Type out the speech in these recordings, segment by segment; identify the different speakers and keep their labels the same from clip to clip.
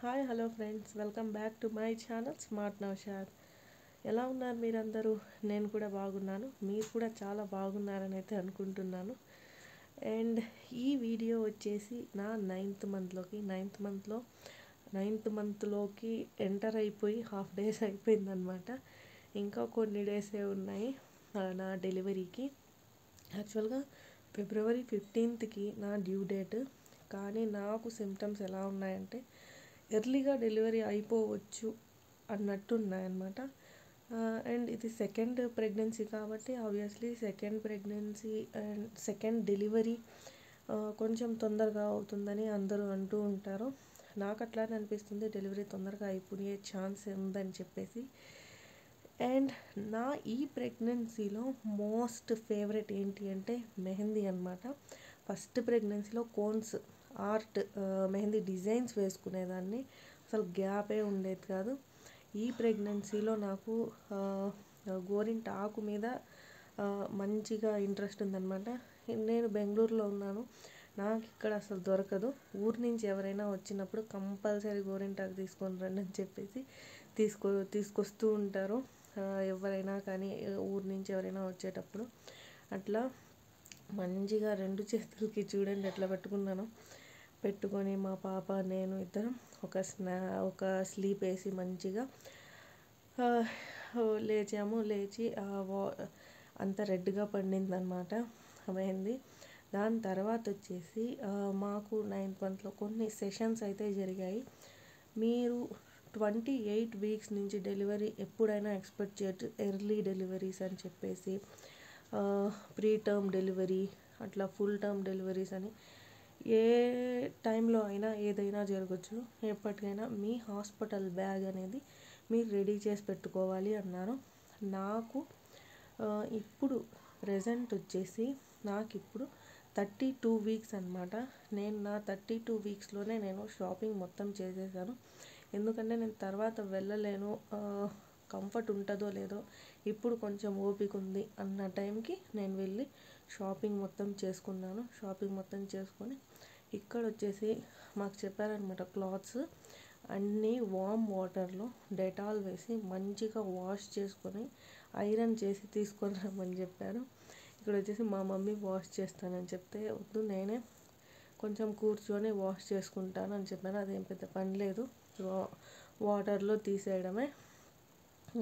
Speaker 1: Hi hello friends, welcome back to my channel smart Naushad. ఎలా ఉన్నారు మీరందరూ? నేను కూడా బాగున్నాను. మీరు కూడా చాలా బాగున్నారని అయితే అనుకుంటున్నాను. అండ్ ఈ వీడియో వచ్చేసి నా నైన్త్ మంత్లోకి ఎంటర్ అయిపోయి హాఫ్ డేస్ అయిపోయిందనమాట. ఇంకా కొన్ని డేసే ఉన్నాయి నా డెలివరీకి. యాక్చువల్గా ఫిబ్రవరి 15కి నా డ్యూ డేట్. కానీ నాకు సిమ్టమ్స్ ఎలా ఉన్నాయంటే ఎర్లీగా డెలివరీ అయిపోవచ్చు అన్నట్టు ఉన్నాయన్నమాట. అండ్ ఇది సెకండ్ ప్రెగ్నెన్సీ కాబట్టి obviously second pregnancy and second delivery కొంచెం తొందరగా అవుతుందని అందరూ అంటూ ఉంటారు. నాకు అట్లానే అనిపిస్తుంది, డెలివరీ తొందరగా అయిపోయే ఛాన్స్ ఉందని చెప్పేసి. అండ్ నా ఈ ప్రెగ్నెన్సీలో మోస్ట్ ఫేవరెట్ ఏంటి అంటే మెహందీ అనమాట. ఫస్ట్ ప్రెగ్నెన్సీలో కోన్స్ ఆర్ట్ మెహందీ డిజైన్స్ వేసుకునేదాన్ని, అసలు గ్యాపే ఉండేది కాదు. ఈ ప్రెగ్నెన్సీలో నాకు గోరింట ఆకు మీద మంచిగా ఇంట్రెస్ట్ ఉందన్నమాట. నేను బెంగళూరులో ఉన్నాను, నాకు ఇక్కడ అసలు దొరకదు. ఊరి నుంచి ఎవరైనా వచ్చినప్పుడు కంపల్సరీ గోరింటాకు తీసుకొని రండి అని చెప్పేసి తీసుకొస్తూ ఉంటారు ఎవరైనా కానీ, ఊరి నుంచి ఎవరైనా వచ్చేటప్పుడు. అట్లా మంచిగా రెండు చేతులకి చూడండి ఎట్లా పెట్టుకొని మా పాప నేను ఇద్దరం ఒక స్లీప్ వేసి మంచిగా లేచి అంత రెడ్గా పండిందనమాట మెహందీ. దాని తర్వాత వచ్చేసి మాకు 9th మంత్లో కొన్ని సెషన్స్ అయితే జరిగాయి. మీరు 28 వీక్స్ నుంచి డెలివరీ ఎప్పుడైనా ఎక్స్పెక్ట్ చేయొచ్చు, ఎర్లీ డెలివరీస్ అని చెప్పేసి, ప్రీ టర్మ్ డెలివరీ, అట్లా ఫుల్ టర్మ్ డెలివరీస్ అని. ఏ టైంలో అయినా ఏదైనా జరగచ్చు. ఎప్పటికైనా మీ హాస్పిటల్ బ్యాగ్ అనేది మీరు రెడీ చేసి పెట్టుకోవాలి అన్నారు. నాకు ఇప్పుడు ప్రెజెంట్ వచ్చేసి నాకు ఇప్పుడు 32 వీక్స్ అనమాట. నేను నా 32 వీక్స్లోనే నేను షాపింగ్ మొత్తం చేసేసాను. ఎందుకంటే నేను తర్వాత వెళ్ళలేను, కంఫర్ట్ ఉంటుందో లేదో, ఇప్పుడు కొంచెం ఓపిక ఉంది అన్న టైంకి నేను వెళ్ళి షాపింగ్ మొత్తం చేసుకున్నాను. షాపింగ్ మొత్తం చేసుకొని ఇక్కడ వచ్చేసి మాకు చెప్పారనమాట, క్లాత్స్ అన్నీ వామ్ వాటర్లో డెటాల్ వేసి మంచిగా వాష్ చేసుకొని ఐరన్ చేసి తీసుకొని రమ్మని చెప్పారు. ఇక్కడ వచ్చేసి మా మమ్మీ వాష్ చేస్తానని చెప్తే, వద్దు నేనే కొంచెం కూర్చొని వాష్ చేసుకుంటాను అని చెప్పాను. అదేం పెద్ద పని లేదు, వాటర్లో తీసేయడమే.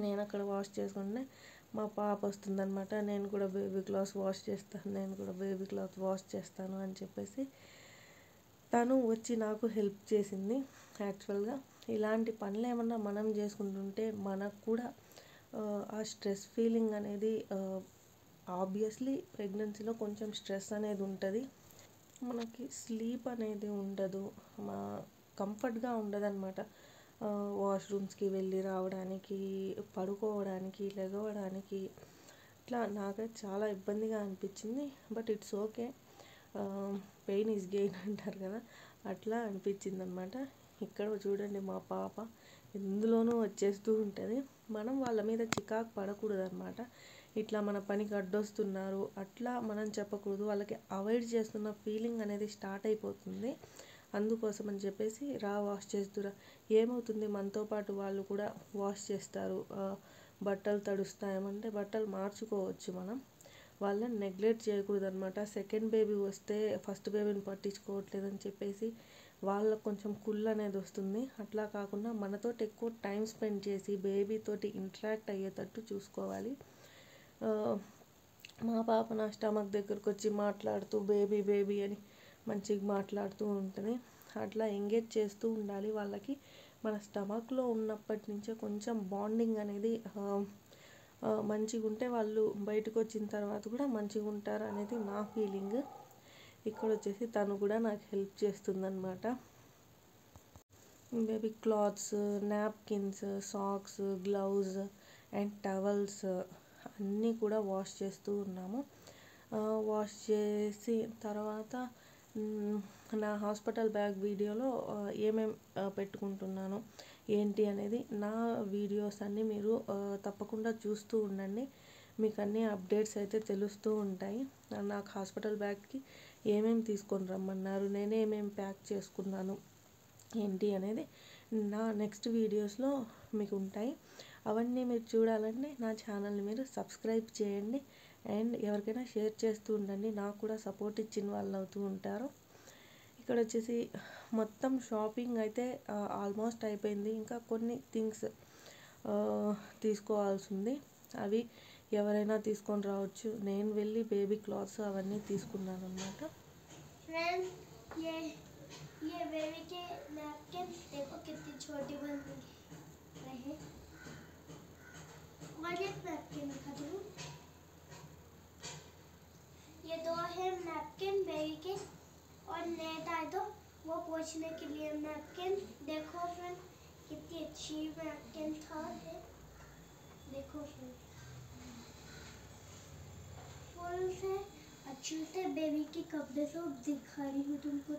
Speaker 1: నేను అక్కడ వాష్ చేసుకుంటే మా పాప వస్తుందన్నమాట, నేను కూడా బేబీ క్లాత్ వాష్ చేస్తాను అని చెప్పేసి తను వచ్చి నాకు హెల్ప్ చేసింది. యాక్చువల్గా ఇలాంటి పనులు ఏమన్నా మనం చేసుకుంటుంటే మనకు కూడా ఆ స్ట్రెస్ ఫీలింగ్ అనేది, ఆబ్వియస్లీ ప్రెగ్నెన్సీలో కొంచెం స్ట్రెస్ అనేది ఉంటుంది. మనకి స్లీప్ అనేది ఉండదు, కంఫర్ట్గా ఉండదన్నమాట. వాష్రూమ్స్కి వెళ్ళి రావడానికి, పడుకోవడానికి, లెగవడానికి ఇట్లా నాకైతే చాలా ఇబ్బందిగా అనిపించింది. But it's okay, pain is gain అంటారు కదా, అట్లా అనిపించింది అనమాట. ఇక్కడ చూడండి మా పాప ఎందులోనూ వచ్చేస్తూ ఉంటుంది. మనం వాళ్ళ మీద చికాకు పడకూడదు అనమాట. ఇట్లా మన పనికి అడ్డొస్తున్నారు అట్లా మనం చెప్పకూడదు, వాళ్ళకి అవాయిడ్ చేస్తున్న ఫీలింగ్ అనేది స్టార్ట్ అయిపోతుంది. అందుకోసం అని చెప్పేసి వాష్ చేస్తురా, ఏమవుతుంది మనతో పాటు వాళ్ళు కూడా వాష్ చేస్తారు. బట్టలు తడుస్తాయేమంటే బట్టలు మార్చుకోవచ్చు మనం, వాళ్ళని నెగ్లెక్ట్ చేయకూడదు అనమాట. సెకండ్ బేబీ వస్తే ఫస్ట్ బేబీని పట్టించుకోవట్లేదని చెప్పేసి వాళ్ళకు కొంచెం కుళ్ళు అనేది వస్తుంది. అట్లా కాకుండా మనతోటి ఎక్కువ టైం స్పెండ్ చేసి బేబీతోటి ఇంటరాక్ట్ అయ్యేటట్టు చూసుకోవాలి. మా పాప నా స్టమక్ దగ్గరకు వచ్చి మాట్లాడుతూ బేబీ అని మంచిగా మాట్లాడుతూ ఉంటుంది. అట్లా ఎంగేజ్ చేస్తూ ఉండాలి వాళ్ళకి. మన స్టమక్లో ఉన్నప్పటి నుంచే కొంచెం బాండింగ్ అనేది మంచిగా ఉంటే వాళ్ళు బయటకు వచ్చిన తర్వాత కూడా మంచిగా ఉంటారు అనేది నా ఫీలింగ్. ఇక్కడ వచ్చేసి తను కూడా నాకు హెల్ప్ చేస్తుందన్నమాట. Baby clothes, napkins, socks, glove and towels అన్నీ కూడా వాష్ చేస్తూ ఉన్నాము. వాష్ చేసి తర్వాత నా హాస్పిటల్ బ్యాగ్ వీడియోలో ఏమేమి పెట్టుకుంటున్నాను ఏంటి అనేది నా వీడియోస్ అన్నీ మీరు తప్పకుండా చూస్తూ ఉండండి. మీకు అన్ని అప్డేట్స్ అయితే తెలుస్తూ ఉంటాయి. నాకు హాస్పిటల్ బ్యాగ్కి ఏమేమి తీసుకొని రమ్మన్నారు, నేనేమేమి ప్యాక్ చేసుకున్నాను ఏంటి అనేది నా నెక్స్ట్ వీడియోస్లో మీకు ఉంటాయి. అవన్నీ మీరు చూడాలంటే నా ఛానల్ని మీరు సబ్స్క్రైబ్ చేయండి అండ్ ఎవరికైనా షేర్ చేస్తూ ఉండండి. నాకు కూడా సపోర్ట్ ఇచ్చిన వాళ్ళు అవుతూ ఉంటారు. ఇక్కడ వచ్చేసి మొత్తం షాపింగ్ అయితే ఆల్మోస్ట్ అయిపోయింది. ఇంకా కొన్ని థింగ్స్ తీసుకోవాల్సి ఉంది. అవి ఎవరైనా తీసుకొని రావచ్చు. నేను వెళ్ళి బేబీ క్లాత్స్ అవన్నీ తీసుకున్నాను అన్నమాట.
Speaker 2: ये बेबी के नैपकिन देखो कितनी छोटी बन रही है। और एक नैपकिन दिखाती हूँ। ये दो है नैपकिन बेबी के और नेट आए तो वो पोंछने के लिए नैपकिन। देखो फ्रेंड कितनी अच्छी नैपकिन था है। देखो फ्रेंड फुल से अच्छे से बेबी के कपड़े सब दिखा रही हूँ तुमको।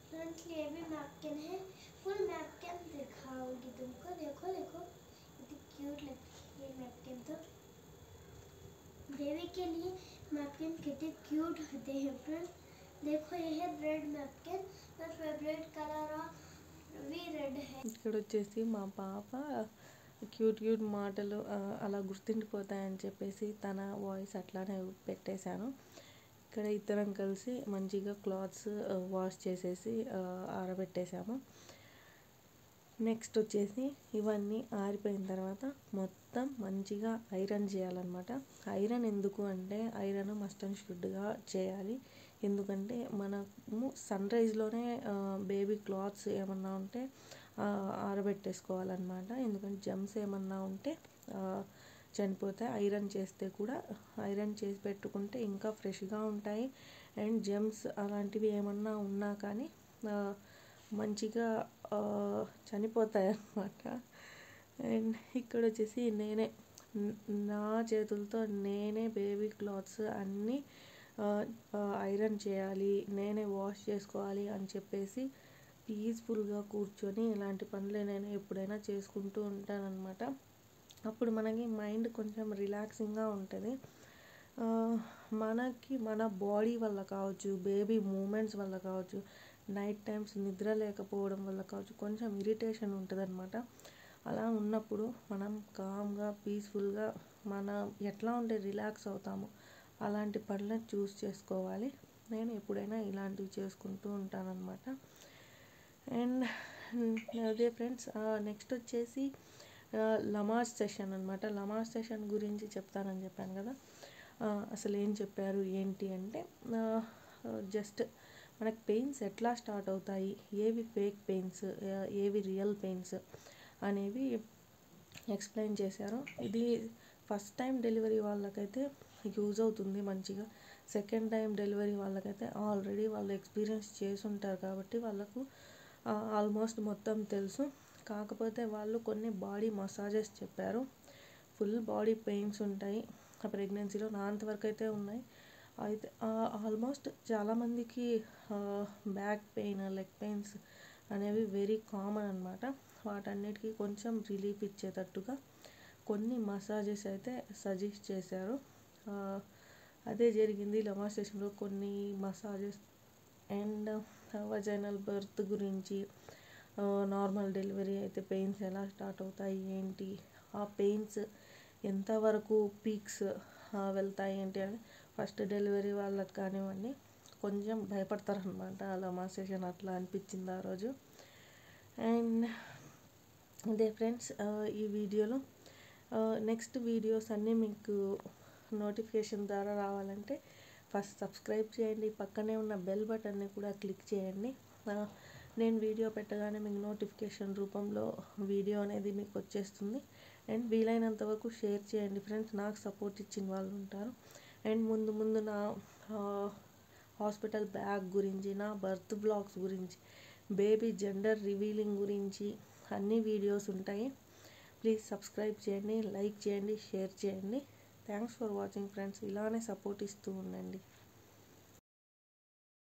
Speaker 2: तो ये भी नैपकिन है। फुल नैपकिन दिखाऊंगी तुमको। देखो देखो कितनी क्यूट लगती है ये नैपकिन। तो बेबी के लिए नैपकिन कितने क्यूट होते हैं फ्रेंड। देखो ये है रेड नैपकिन। मेरा फेवरेट कलर भी रेड है।
Speaker 1: ఇక్కడ వచ్చేసి మా పాప క్యూట్ మాటలు అలా గుర్తుండిపోతాయని చెప్పేసి తన వాయిస్ అట్లానే పెట్టేశాను. ఇక్కడ ఇద్దరం కలిసి మంచిగా క్లాత్స్ వాష్ చేసేసి ఆరబెట్టేసాము. నెక్స్ట్ వచ్చేసి ఇవన్నీ ఆరిపోయిన తర్వాత మొత్తం మంచిగా ఐరన్ చేయాలన్నమాట. ఐరన్ ఎందుకు అంటే ఐరన్ మస్ట్ అండ్ షుడ్గా చేయాలి. ఎందుకంటే మనము సన్ రైజ్లోనే బేబీ క్లాత్స్ ఏమన్నా ఉంటే ఆరబెట్టేసుకోవాలన్నమాట. ఎందుకంటే జమ్స్ ఏమన్నా ఉంటే చనిపోతాయి. ఐరన్ చేస్తే కూడా ఐరన్ చేసి పెట్టుకుంటే ఇంకా ఫ్రెష్గా ఉంటాయి. అండ్ జెమ్స్ అలాంటివి ఏమన్నా ఉన్నా కానీ మంచిగా చనిపోతాయి అన్నమాట. అండ్ ఇక్కడ వచ్చేసి నేనే నా చేతులతో నేనే బేబీ క్లాత్స్ అన్నీ ఐరన్ చేయాలి, నేనే వాష్ చేసుకోవాలి అని చెప్పేసి పీస్ఫుల్గా కూర్చొని ఇలాంటి పనులు నేను ఎప్పుడైనా చేసుకుంటూ ఉంటానన్నమాట. అప్పుడు మనకి మైండ్ కొంచెం రిలాక్సింగ్గా ఉంటుంది. మనకి మన బాడీ వల్ల కావచ్చు, బేబీ మూమెంట్స్ వల్ల కావచ్చు, నైట్ టైమ్స్ నిద్ర లేకపోవడం వల్ల కావచ్చు, కొంచెం ఇరిటేషన్ ఉంటుంది అనమాట. అలా ఉన్నప్పుడు మనం కామ్గా పీస్ఫుల్గా మనం ఎట్లా ఉంటే రిలాక్స్ అవుతాము అలాంటి పనులను చూస్ చేసుకోవాలి. నేను ఎప్పుడైనా ఇలాంటివి చేసుకుంటూ ఉంటానన్నమాట. అండ్ అదే ఫ్రెండ్స్, నెక్స్ట్ వచ్చేసి లమాజ్ సెషన్ అనమాట. లమాజ్ సెషన్ గురించి చెప్తానని చెప్పాను కదా. అసలు ఏం చెప్పారు ఏంటి అంటే జస్ట్ మనకు పెయిన్స్ ఎట్లా స్టార్ట్ అవుతాయి, ఏవి ఫేక్ పెయిన్స్, ఏవి రియల్ పెయిన్స్ అనేవి ఎక్స్ప్లెయిన్ చేశారు. ఇది ఫస్ట్ టైం డెలివరీ వాళ్ళకైతే యూజ్ అవుతుంది మంచిగా. సెకండ్ టైం డెలివరీ వాళ్ళకైతే ఆల్రెడీ వాళ్ళు ఎక్స్పీరియన్స్ చేసి ఉంటారు కాబట్టి వాళ్ళకు ఆల్మోస్ట్ మొత్తం తెలుసు. కాకపోతే వాళ్ళు కొన్ని బాడీ మసాజెస్ చెప్పారు. ఫుల్ బాడీ పెయిన్స్ ఉంటాయి ఆ ప్రెగ్నెన్సీలో. నా అంతవరకు అయితే ఉన్నాయి. అయితే ఆల్మోస్ట్ చాలామందికి బ్యాక్ పెయిన్, లెగ్ పెయిన్స్ అనేవి వెరీ కామన్ అనమాట. వాటన్నిటికీ కొంచెం రిలీఫ్ ఇచ్చేటట్టుగా కొన్ని మసాజెస్ అయితే సజెస్ట్ చేశారు. అదే జరిగింది లమాజ్ సెషన్లో. కొన్ని మసాజెస్ అండ్ వజైనల్ బర్త్ గురించి, నార్మల్ డెలివరీ అయితే పెయిన్స్ ఎలా స్టార్ట్ అవుతాయి ఏంటి, ఆ పెయిన్స్ ఎంతవరకు పీక్స్ వెళ్తాయి ఏంటి అని ఫస్ట్ డెలివరీ వాళ్ళకి కానివ్వండి కొంచెం భయపడతారనమాట. లమాజ్ సెషన్ అట్లా అనిపించింది ఆ రోజు. అండ్ అదే ఫ్రెండ్స్, ఈ వీడియోలో నెక్స్ట్ వీడియోస్ అన్నీ మీకు నోటిఫికేషన్ ద్వారా రావాలంటే ఫస్ట్ సబ్స్క్రైబ్ చేయండి. పక్కనే ఉన్న బెల్ బటన్ని కూడా క్లిక్ చేయండి. నేను వీడియో పెట్టగానే మీకు నోటిఫికేషన్ రూపంలో వీడియో అనేది మీకు వచ్చేస్తుంది. అండ్ వీలైనంత వరకు షేర్ చేయండి ఫ్రెండ్స్. నాకు సపోర్ట్ ఇచ్చిన వాళ్ళు ఉంటారు. అండ్ ముందు నా హాస్పిటల్ బ్యాగ్ గురించి, నా బర్త్ బ్లాగ్స్ గురించి, బేబీ జెండర్ రివీలింగ్ గురించి అన్ని వీడియోస్ ఉంటాయి. ప్లీజ్ సబ్స్క్రైబ్ చేయండి, లైక్ చేయండి, షేర్ చేయండి. Thanks for watching friends. ఇలానే సపోర్ట్ ఇస్తూ ఉండండి.